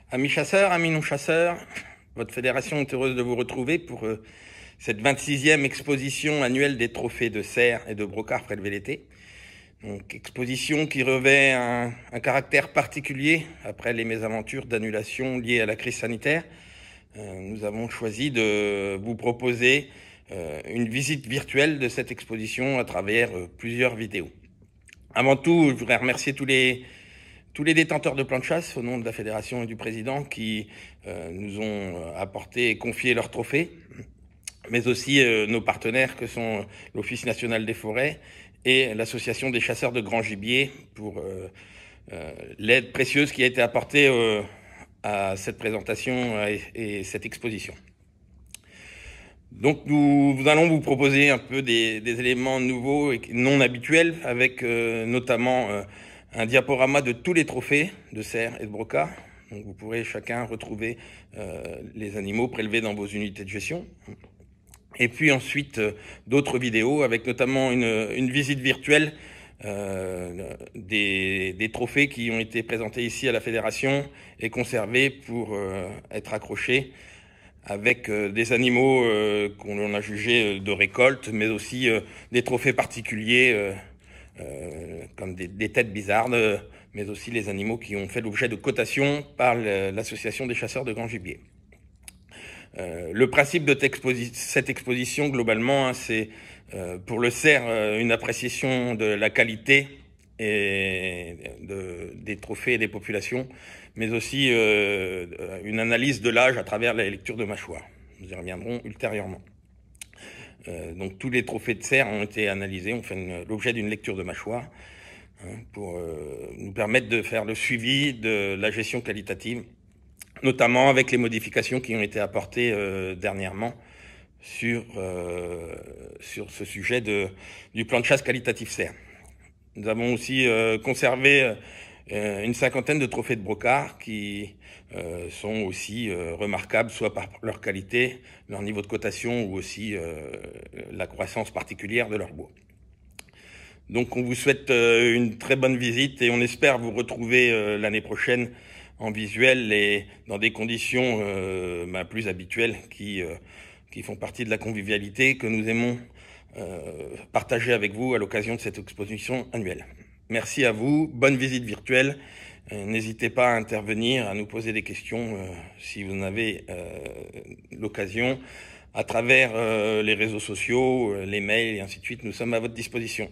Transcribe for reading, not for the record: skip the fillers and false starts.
Amis chasseurs, amis non-chasseurs, votre fédération est heureuse de vous retrouver pour cette 26e exposition annuelle des trophées de cerf et de brocard prélevés l'été. Donc, exposition qui revêt un caractère particulier après les mésaventures d'annulation liées à la crise sanitaire. Nous avons choisi de vous proposer une visite virtuelle de cette exposition à travers plusieurs vidéos. Avant tout, je voudrais remercier tous les détenteurs de plans de chasse au nom de la fédération et du président qui nous ont apporté et confié leurs trophées, mais aussi nos partenaires que sont l'Office national des forêts et l'association des chasseurs de grand gibier pour l'aide précieuse qui a été apportée à cette présentation et cette exposition. Donc nous allons vous proposer un peu des éléments nouveaux et non habituels avec notamment un diaporama de tous les trophées de cerf et de brocard. Donc vous pourrez chacun retrouver les animaux prélevés dans vos unités de gestion. Et puis ensuite d'autres vidéos avec notamment une visite virtuelle des trophées qui ont été présentés ici à la fédération et conservés pour être accrochés avec des animaux qu'on a jugés de récolte, mais aussi des trophées particuliers comme des têtes bizarres, mais aussi les animaux qui ont fait l'objet de cotation par l'association des chasseurs de grand gibier. Le principe de cette exposition, globalement, c'est pour le cerf une appréciation de la qualité et des trophées et des populations, mais aussi une analyse de l'âge à travers la lecture de mâchoire. Nous y reviendrons ultérieurement. Donc tous les trophées de cerf ont été analysés, ont fait l'objet d'une lecture de mâchoire pour nous permettre de faire le suivi de la gestion qualitative, notamment avec les modifications qui ont été apportées dernièrement sur ce sujet du plan de chasse qualitatif cerf. Nous avons aussi conservé une cinquantaine de trophées de brocard qui sont aussi remarquables, soit par leur qualité, leur niveau de cotation ou aussi la croissance particulière de leur bois. Donc on vous souhaite une très bonne visite et on espère vous retrouver l'année prochaine en visuel et dans des conditions plus habituelles qui font partie de la convivialité que nous aimons partager avec vous à l'occasion de cette exposition annuelle. Merci à vous, bonne visite virtuelle. N'hésitez pas à intervenir, à nous poser des questions si vous en avez l'occasion à travers les réseaux sociaux, les mails et ainsi de suite. Nous sommes à votre disposition.